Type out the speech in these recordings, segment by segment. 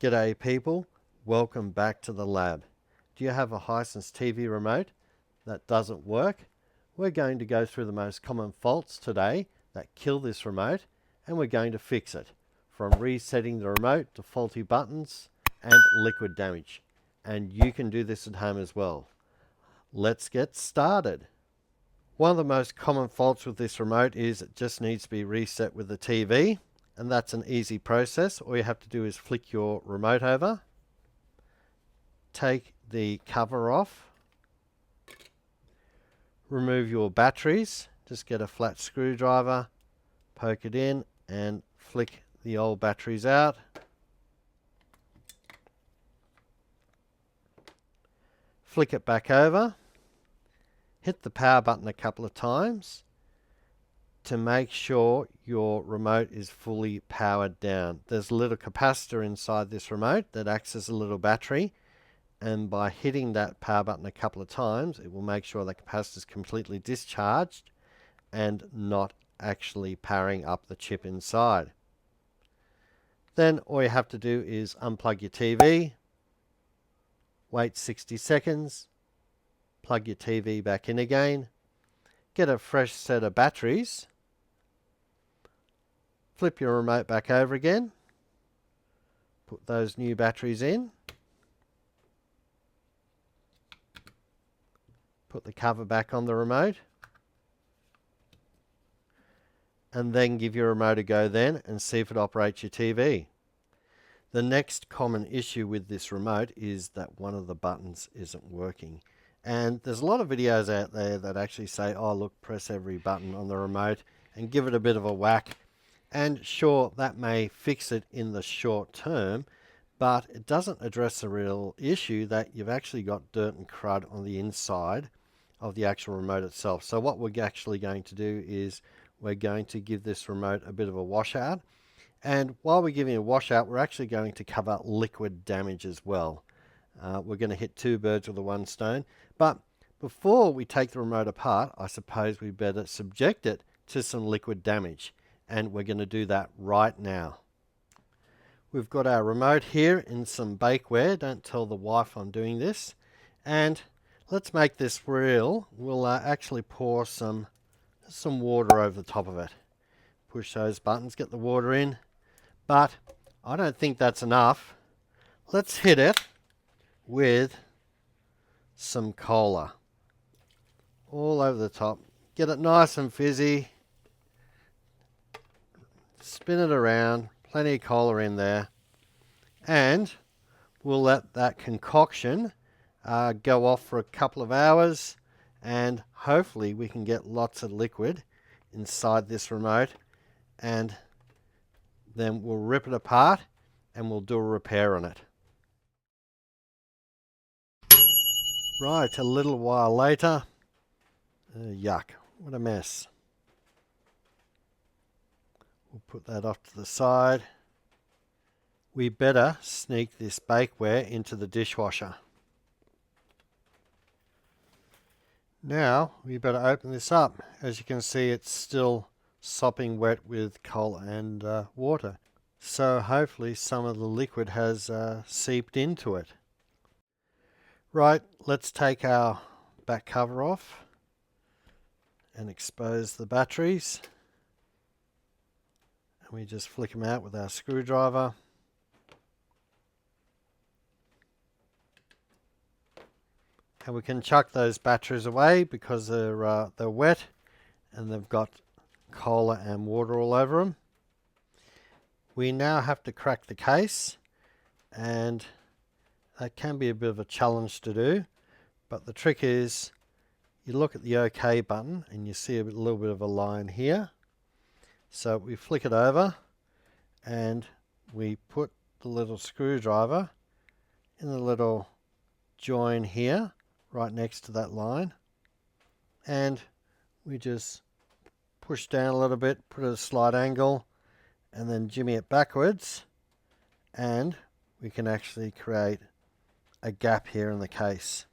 G'day people, welcome back to the lab. Do you have a Hisense TV remote that doesn't work? We're going to go through the most common faults today that kill this remote, and we're going to fix it, from resetting the remote to faulty buttons and liquid damage. And you can do this at home as well. Let's get started. One of the most common faults with this remote is it just needs to be reset with the TV. And that's an easy process. All you have to do is flick your remote over, take the cover off, remove your batteries, just get a flat screwdriver, poke it in and flick the old batteries out. Flick it back over, hit the power button a couple of times to make sure your remote is fully powered down. There's a little capacitor inside this remote that acts as a little battery, and by hitting that power button a couple of times it will make sure the capacitor is completely discharged and not actually powering up the chip inside. Then all you have to do is unplug your TV, wait 60 seconds, plug your TV back in again, get a fresh set of batteries, flip your remote back over again, put those new batteries in, put the cover back on the remote, and then give your remote a go then and see if it operates your TV. The next common issue with this remote is that one of the buttons isn't working. And there's a lot of videos out there that actually say, oh look, press every button on the remote and give it a bit of a whack. And sure, that may fix it in the short term, but it doesn't address the real issue that you've actually got dirt and crud on the inside of the actual remote itself. So what we're actually going to do is we're going to give this remote a bit of a washout. And while we're giving a washout, we're actually going to cover liquid damage as well. We're going to hit two birds with one stone. But before we take the remote apart, I suppose we better subject it to some liquid damage. And we're going to do that right now. We've got our remote here in some bakeware. Don't tell the wife I'm doing this. And let's make this real. We'll actually pour some water over the top of it. Push those buttons, get the water in. But I don't think that's enough. Let's hit it with some cola all over the top. Get it nice and fizzy. Spin it around, plenty of cola in there, and we'll let that concoction go off for a couple of hours, and hopefully we can get lots of liquid inside this remote, and then we'll rip it apart and we'll do a repair on it. Right, a little while later. Yuck, what a mess. We'll put that off to the side. We better sneak this bakeware into the dishwasher. Now we better open this up. As you can see, it's still sopping wet with coal and water. So hopefully some of the liquid has seeped into it. Right, let's take our back cover off and expose the batteries. And we just flick them out with our screwdriver. And we can chuck those batteries away because they're wet and they've got cola and water all over them. We now have to crack the case, and that can be a bit of a challenge to do, but the trick is you look at the OK button and you see a little bit of a line here. So we flick it over and we put the little screwdriver in the little join here right next to that line, and we just push down a little bit, put it at a slight angle, and then jimmy it backwards, and we can actually create a gap here in the case.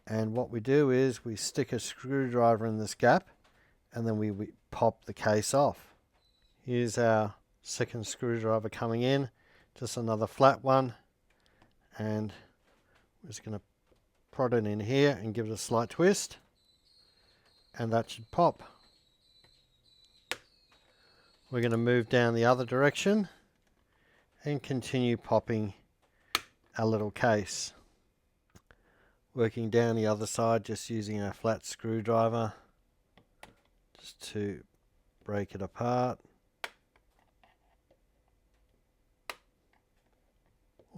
And what we do is we stick a screwdriver in this gap, and then we pop the case off. Here's our second screwdriver coming in just another flat one, and we're just going to prod it in here and give it a slight twist, and that should pop. We're going to move down the other direction and continue popping our little case. Working down the other side, just using a flat screwdriver just to break it apart.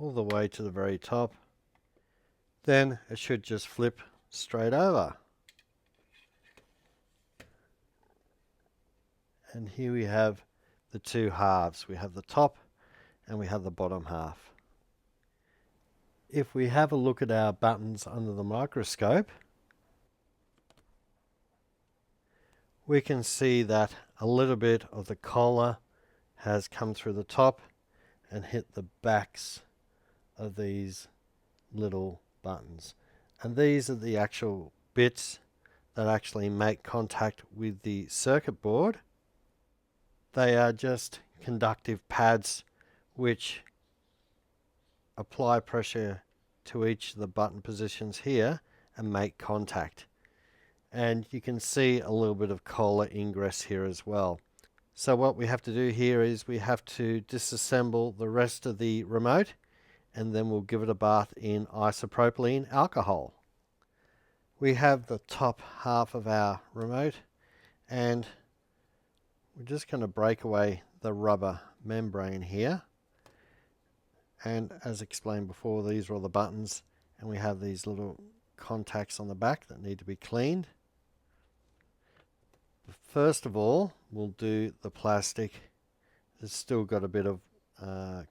All the way to the very top. Then it should just flip straight over. And here we have the two halves. We have the top and we have the bottom half. If we have a look at our buttons under the microscope, we can see that a little bit of the collar has come through the top and hit the backs of these little buttons. And these are the actual bits that actually make contact with the circuit board. They are just conductive pads which apply pressure to each of the button positions here and make contact. And you can see a little bit of collar ingress here as well. So what we have to do here is we have to disassemble the rest of the remote, and then we'll give it a bath in isopropylene alcohol. We have the top half of our remote, and we're just going to break away the rubber membrane here. And as explained before, these are all the buttons, and we have these little contacts on the back that need to be cleaned. First of all, we'll do the plastic. It's still got a bit of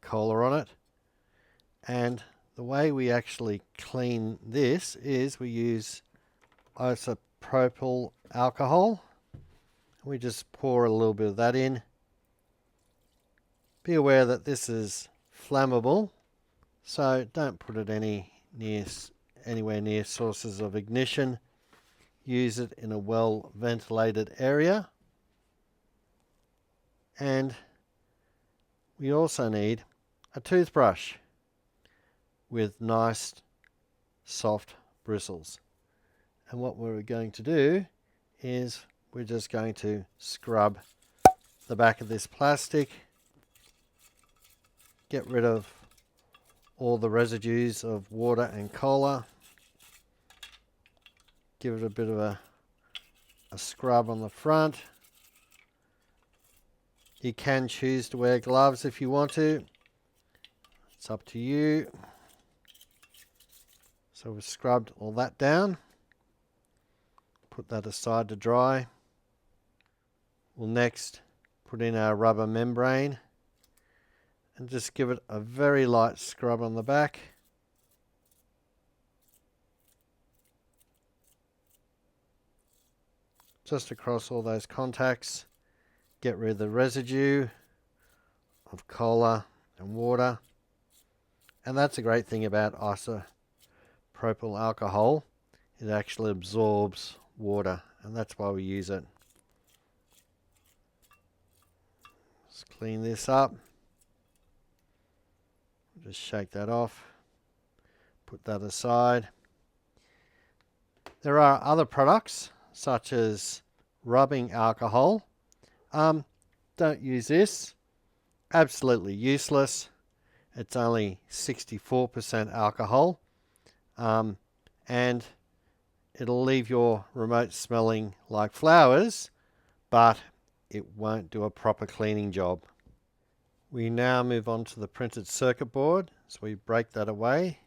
collar on it. And the way we actually clean this is we use isopropyl alcohol. We just pour a little bit of that in. Be aware that this is flammable, so don't put it anywhere near sources of ignition. Use it in a well ventilated area. And we also need a toothbrush with nice soft bristles. And what we're going to do is we're just going to scrub the back of this plastic, get rid of all the residues of water and collar, give it a bit of a scrub on the front. You can choose to wear gloves if you want to. It's up to you. So we've scrubbed all that down. Put that aside to dry. We'll next put in our rubber membrane and just give it a very light scrub on the back. Just across all those contacts. Get rid of the residue of collar and water. And that's a great thing about isopropyl alcohol. It actually absorbs water, and that's why we use it. Let's clean this up. Just shake that off. Put that aside. There are other products such as rubbing alcohol. Don't use this. Absolutely useless. It's only 64% alcohol. And it'll leave your remote smelling like flowers, but it won't do a proper cleaning job. We now move on to the printed circuit board. So we break that away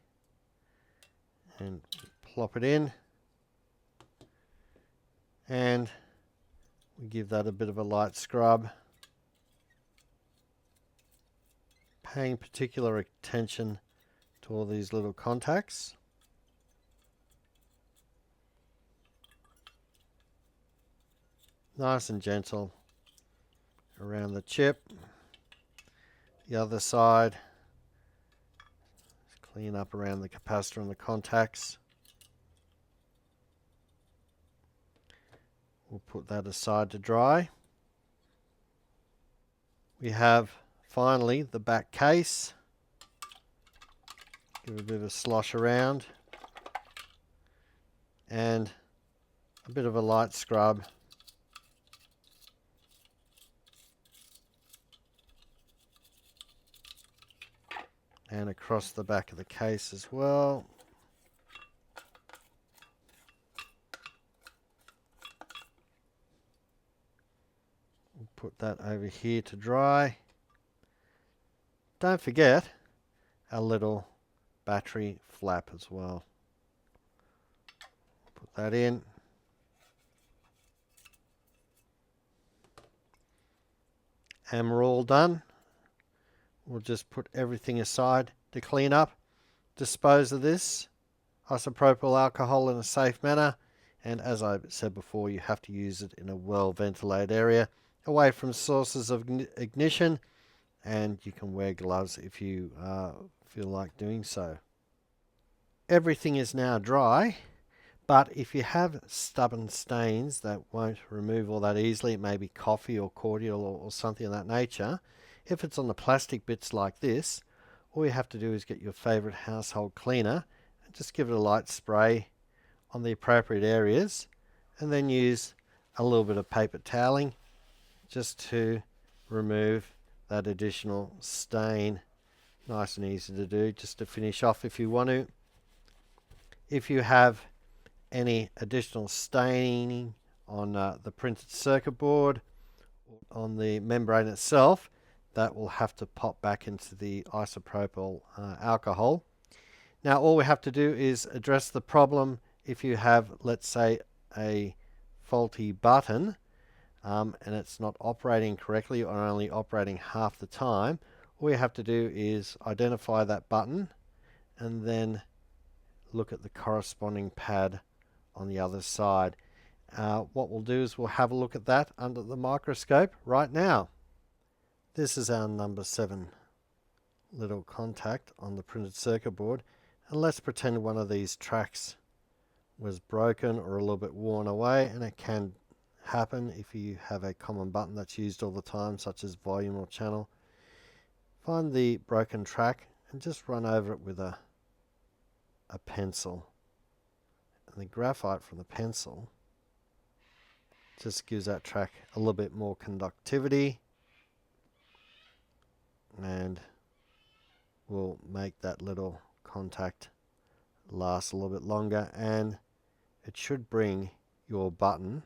and plop it in. And we give that a bit of a light scrub. Paying particular attention to all these little contacts. Nice and gentle around the chip. The other side. Just clean up around the capacitor and the contacts. We'll put that aside to dry. We have finally the back case. Give it a bit of a slosh around. And a bit of a light scrub. And across the back of the case as well. We'll put that over here to dry. Don't forget our little battery flap as well. Put that in. And we're all done. We'll just put everything aside to clean up. Dispose of this isopropyl alcohol in a safe manner. And as I said before, you have to use it in a well ventilated area, away from sources of ignition. And you can wear gloves if you feel like doing so. Everything is now dry, but if you have stubborn stains that won't remove all that easily, it may be coffee or cordial or something of that nature. If it's on the plastic bits like this, all you have to do is get your favorite household cleaner and just give it a light spray on the appropriate areas, and then use a little bit of paper toweling just to remove that additional stain. Nice and easy to do, just to finish off if you want to. If you have any additional staining on the printed circuit board, on the membrane itself, that will have to pop back into the isopropyl alcohol. Now all we have to do is address the problem. If you have, let's say, a faulty button and it's not operating correctly or only operating half the time, all you have to do is identify that button and then look at the corresponding pad on the other side. What we'll do is we'll have a look at that under the microscope right now. This is our number 7 little contact on the printed circuit board, and let's pretend one of these tracks was broken or a little bit worn away, and it can happen if you have a common button that's used all the time, such as volume or channel. Find the broken track and just run over it with a pencil. And the graphite from the pencil just gives that track a little bit more conductivity and will make that little contact last a little bit longer, and it should bring your button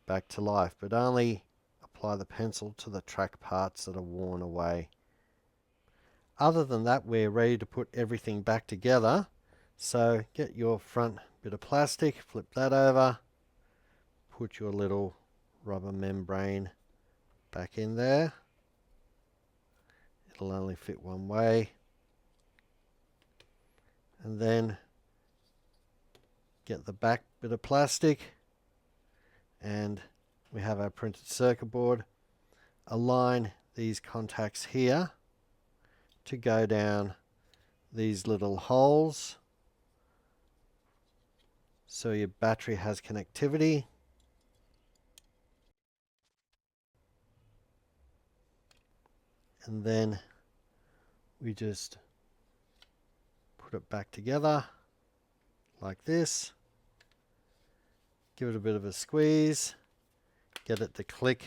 back to life, but only apply the pencil to the track parts that are worn away. Other than that, we're ready to put everything back together. So get your front bit of plastic, flip that over, put your little rubber membrane back in there. It'll only fit one way. And then get the back bit of plastic, and we have our printed circuit board. Align these contacts here to go down these little holes so your battery has connectivity. And then we just put it back together like this. Give it a bit of a squeeze, get it to click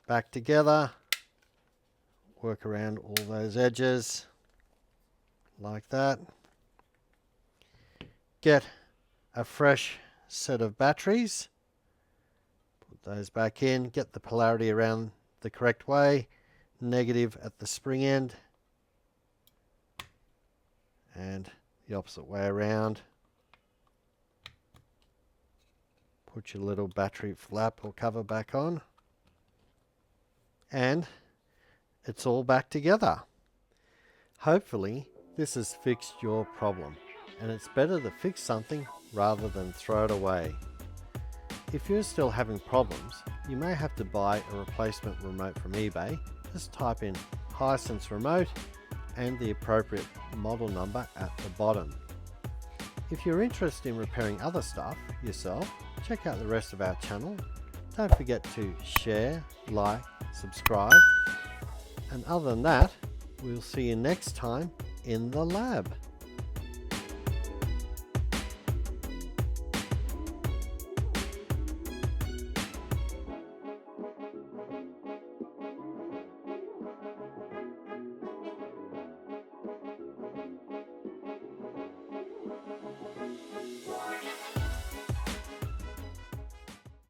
back together, work around all those edges like that. Get a fresh set of batteries, put those back in, get the polarity around the correct way, negative at the spring end and the opposite way around. Put your little battery flap or cover back on, and it's all back together. Hopefully this has fixed your problem, and it's better to fix something rather than throw it away. If you're still having problems, you may have to buy a replacement remote from eBay. Just type in Hisense Remote and the appropriate model number at the bottom. If you're interested in repairing other stuff yourself, check out the rest of our channel. Don't forget to share, like, subscribe, and other than that, we'll see you next time in the lab.